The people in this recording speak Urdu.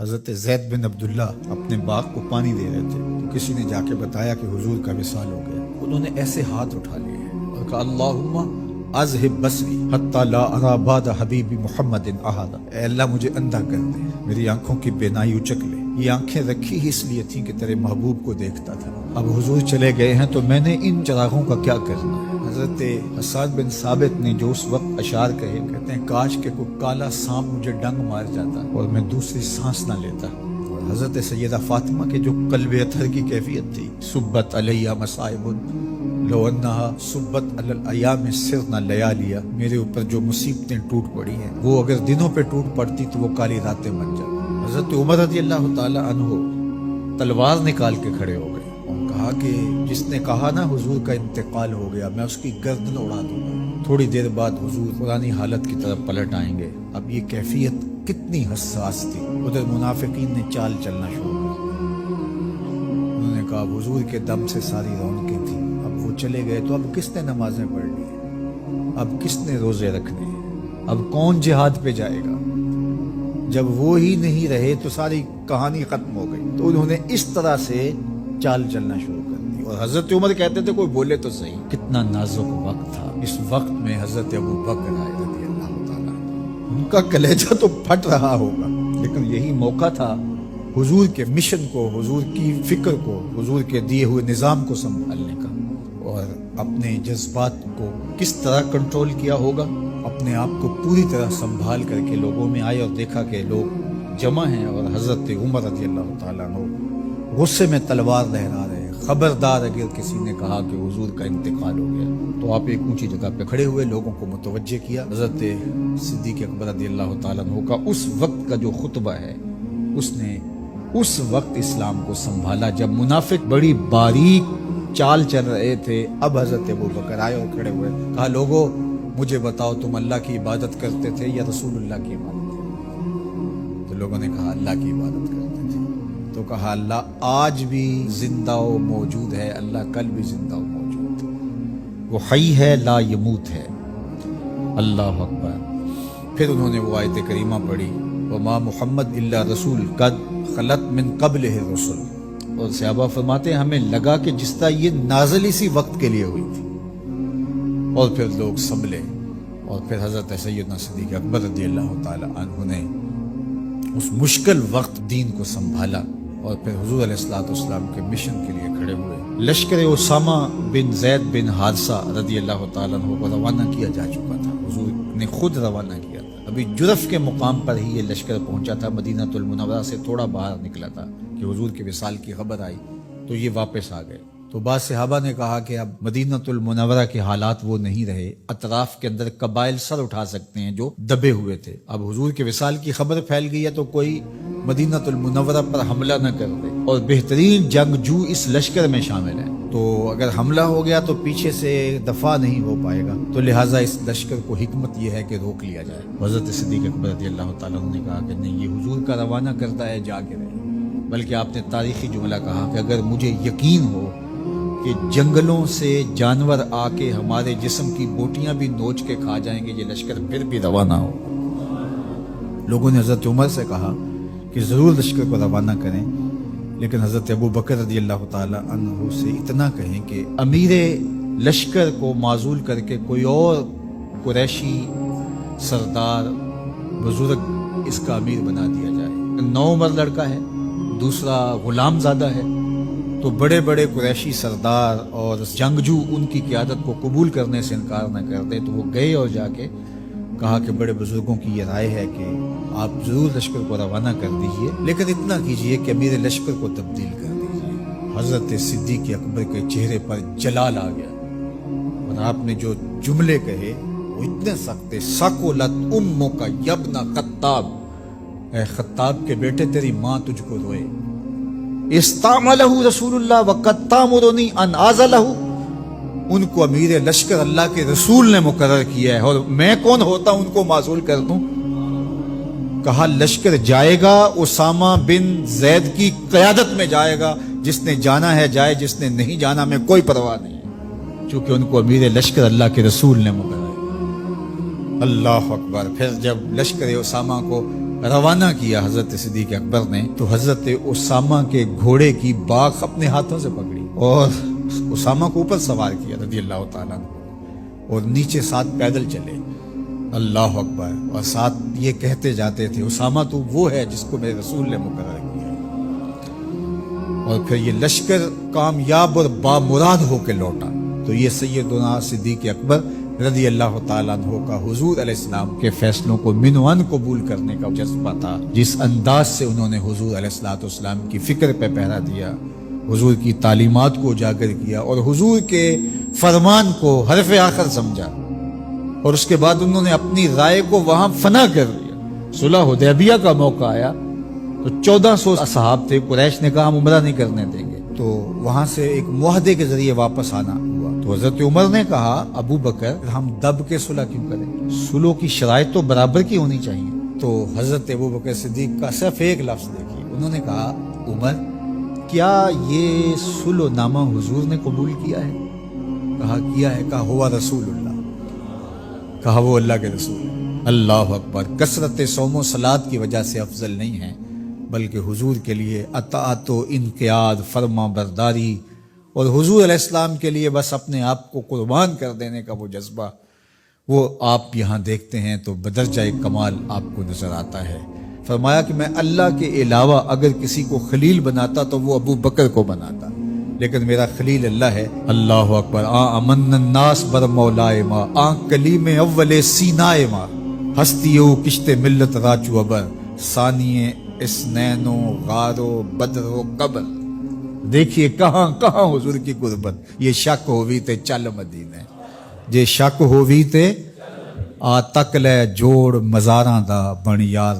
حضرت زید بن عبداللہ اپنے باغ کو پانی دے رہے تھے تو کسی نے جا کے بتایا کہ حضور کا وصال ہو گیا۔ انہوں نے ایسے ہاتھ اٹھا لیے اور کہا اللہم اذہب بصری حتی لا ارا بعد حبیبی محمد احد، اے اللہ مجھے اندھا کر دے، میری آنکھوں کی بینائی اچک لے۔ یہ آنکھیں رکھی ہی اس لیے تھیں کہ تیرے محبوب کو دیکھتا تھا، اب حضور چلے گئے ہیں تو میں نے ان چراغوں کا کیا کرنا ہے۔ حضرت حسان بن ثابت نے جو اس وقت اشعار کہے، کہتے ہیں کاش کہ کوئی کالا سانپ مجھے ڈنگ مار جاتا اور میں دوسری سانس نہ لیتا۔ اور حضرت سیدہ فاطمہ کے جو قلب اطہر کی کیفیت تھی، سبت علیہ مصائب لو انہا سبت علی الایام سرنا لیالیا، میرے اوپر جو مصیبتیں ٹوٹ پڑی ہیں وہ اگر دنوں پہ ٹوٹ پڑتی تو وہ کالی راتیں بن جاتی۔ حضرت عمر رضی اللہ تعالی عنہ تلوار نکال کے کھڑے ہو گئے اور کہا کہ جس نے کہا نا حضور کا انتقال ہو گیا میں اس کی گردن اڑا دوں گا۔ تھوڑی دیر بعد حضور پرانی حالت کی طرف پلٹ آئیں گے۔ اب یہ کیفیت کتنی حساس تھی۔ ادھر منافقین نے چال چلنا شروع کر دیا۔ انہوں نے کہا حضور کے دم سے ساری رونقیں تھیں، اب وہ چلے گئے تو اب کس نے نمازیں پڑھنی ہیں، اب کس نے روزے رکھنے ہیں، اب کون جہاد پہ جائے گا۔ جب وہ ہی نہیں رہے تو ساری کہانی ختم ہو گئی۔ تو انہوں نے اس طرح سے چال چلنا شروع کر دی۔ اور حضرت عمر کہتے تھے کوئی بولے تو صحیح، کتنا نازک وقت تھا۔ اس وقت میں حضرت ابو بکر آئے رضی اللہ تعالیٰ، ان کا کلیجہ تو پھٹ رہا ہوگا، لیکن یہی موقع تھا حضور کے مشن کو، حضور کی فکر کو، حضور کے دیے ہوئے نظام کو سنبھالنے کا۔ اور اپنے جذبات کو کس طرح کنٹرول کیا ہوگا، اپنے آپ کو پوری طرح سنبھال کر کے لوگوں میں آئے اور دیکھا کہ لوگ جمع ہیں اور حضرت عمر رضی اللہ تعالیٰ عنہ غصے میں تلوار لہرا رہے ہیں۔ خبردار اگر کسی نے کہا کہ حضور کا انتقال ہو گیا تو آپ ایک اونچی جگہ پہ کھڑے ہوئے لوگوں کو متوجہ کیا۔ حضرت صدیق اکبر رضی اللہ تعالیٰ عنہ کا اس وقت کا جو خطبہ ہے، اس نے اس وقت اسلام کو سنبھالا جب منافق بڑی باریک چال چل رہے تھے۔ اب حضرت ابو بکر آئے اور کھڑے ہوئے، کہا لوگوں مجھے بتاؤ تم اللہ کی عبادت کرتے تھے یا رسول اللہ کی عبادت؟ تو لوگوں نے کہا اللہ کی عبادت کرتے تھے۔ تو کہا اللہ آج بھی زندہ و موجود ہے، اللہ کل بھی زندہ و موجود ہے، وہ حی ہے لا یموت ہے۔ اللہ اکبر۔ پھر انہوں نے وہ آیت کریمہ پڑھی وما محمد الا رسول قد خلت من قبلہ الرسل، اور صحابہ فرماتے ہیں ہمیں لگا کہ جس طرح یہ نازل اسی وقت کے لیے ہوئی تھی۔ اور پھر لوگ سنبھلے اور پھر حضرت سیدنا صدیق اکبر رضی اللہ تعالی عنہ نے اس مشکل وقت دین کو سنبھالا اور پھر حضور علیہ الصلوۃ والسلام کے مشن کے لیے کھڑے ہوئے۔ لشکر اسامہ بن زید بن حارثہ رضی اللہ تعالیٰ عنہ کو روانہ کیا جا چکا تھا، حضور نے خود روانہ کیا تھا۔ ابھی جرف کے مقام پر ہی یہ لشکر پہنچا تھا، مدینہ المنورہ سے تھوڑا باہر نکلا تھا کہ حضور کے وصال کی خبر آئی تو یہ واپس آ گئے۔ تو بعض صحابہ نے کہا کہ اب مدینہ المنورہ کے حالات وہ نہیں رہے، اطراف کے اندر قبائل سر اٹھا سکتے ہیں جو دبے ہوئے تھے۔ اب حضور کے وصال کی خبر پھیل گئی ہے تو کوئی مدینہ المنورہ پر حملہ نہ کر دے، اور بہترین جنگجو اس لشکر میں شامل ہیں، تو اگر حملہ ہو گیا تو پیچھے سے دفاع نہیں ہو پائے گا، تو لہٰذا اس لشکر کو حکمت یہ ہے کہ روک لیا جائے۔ حضرت صدیق اکبر رضی اللہ تعالیٰ عنہ نے کہا کہ نہیں، یہ حضور کا روانہ کرتا ہے جا کے رہے، بلکہ آپ نے تاریخی جملہ کہا کہ اگر مجھے یقین ہو کہ جنگلوں سے جانور آ کے ہمارے جسم کی بوٹیاں بھی نوچ کے کھا جائیں گے، یہ لشکر پھر بھی روانہ ہو۔ لوگوں نے حضرت عمر سے کہا کہ ضرور لشکر کو روانہ کریں، لیکن حضرت ابو بکر رضی اللہ تعالی عنہ سے اتنا کہیں کہ امیر لشکر کو معزول کر کے کوئی اور قریشی سردار بزرگ اس کا امیر بنا دیا جائے۔ 9 عمر لڑکا ہے، دوسرا غلام زادہ ہے، تو بڑے بڑے قریشی سردار اور جنگجو ان کی قیادت کو قبول کرنے سے انکار نہ کرتے، تو وہ گئے اور جا کے کہا کہ بڑے بزرگوں کی یہ رائے ہے کہ آپ ضرور لشکر کو روانہ کر دیجئے، لیکن اتنا کیجئے کہ امیر لشکر کو تبدیل کر دیجئے۔ حضرت صدیق اکبر کے چہرے پر جلال آ گیا اور آپ نے جو جملے کہے وہ اتنے سخت تھے، سقلت امک یبن خطاب، اے خطاب کے بیٹے تیری ماں تجھ کو روئے۔ استعملہ رسول اللہ وقد تامرنی ان اعزلہ، ان کو امیر لشکر اللہ کے رسول نے مقرر کیا ہے اور میں کون ہوتا ان کو معزول کر دوں۔ کہا لشکر جائے گا اسامہ بن زید کی قیادت میں جائے گا، جس نے جانا ہے جائے، جس نے نہیں جانا میں کوئی پرواہ نہیں ہے، چونکہ ان کو امیر لشکر اللہ کے رسول نے مقرر کیا۔ اللہ اکبر۔ پھر جب لشکر اسامہ کو روانہ کیا حضرت صدیق اکبر نے تو حضرت اسامہ کے گھوڑے کی باک اپنے ہاتھوں سے پکڑی اور اسامہ کو اوپر سوار کیا رضی اللہ تعالیٰ عنہ، اور نیچے ساتھ پیدل چلے، اللہ اکبر، اور ساتھ یہ کہتے جاتے تھے اسامہ تو وہ ہے جس کو میرے رسول نے مقرر کیا۔ اور پھر یہ لشکر کامیاب اور بامراد ہو کے لوٹا۔ تو یہ سیدنا صدیق اکبر رضی اللہ تعالیٰ عنہ کا حضور علیہ السلام کے فیصلوں کو من و عن قبول کرنے کا جذبہ تھا، جس انداز سے انہوں نے حضور علیہ السلام کی فکر پہ پہرا دیا، حضور کی تعلیمات کو اجاگر کیا اور حضور کے فرمان کو حرف آخر سمجھا، اور اس کے بعد انہوں نے اپنی رائے کو وہاں فنا کر دیا۔ صلح حدیبیہ کا موقع آیا تو 1400 اصحاب تھے، قریش نے کہا ہم عمرہ نہیں کرنے دیں گے، تو وہاں سے ایک معاہدے کے ذریعے واپس آنا ہوا۔ تو حضرت عمر نے کہا ابو بکر ہم دب کے صلح کیوں کریں، صلح کی شرائط تو برابر کی ہونی چاہیے۔ تو حضرت ابو بکر صدیق کا صرف ایک لفظ دیکھیے، انہوں نے کہا عمر کیا یہ صلح نامہ حضور نے قبول کیا ہے؟ کہا کیا ہے۔ کہا ہوا رسول اللہ، کہا وہ اللہ کے رسول۔ اللہ اکبر، کثرت صوم و صلات کی وجہ سے افضل نہیں ہے، بلکہ حضور کے لیے اطاعت و انقیاد، فرما برداری، اور حضور علیہ السلام کے لیے بس اپنے آپ کو قربان کر دینے کا وہ جذبہ، وہ آپ یہاں دیکھتے ہیں تو بدرجہ کمال آپ کو نظر آتا ہے۔ فرمایا کہ میں اللہ کے علاوہ اگر کسی کو خلیل بناتا تو وہ ابو بکر کو بناتا، لیکن میرا خلیل اللہ ہے۔ اللہ اکبر، امن الناس بر مولائے ما، کلیم اول سینائے ما، ہستیو کشت ملت راچو ابر، ثانیے اسنینو غارو بدرو قبر۔ دیکھیے کہاں کہاں حضور کی قربت۔ یہ شک ہووی تے چل مدینے، جے شک ہووی تے آ تک لے جوڑ مزاراں دا بن یار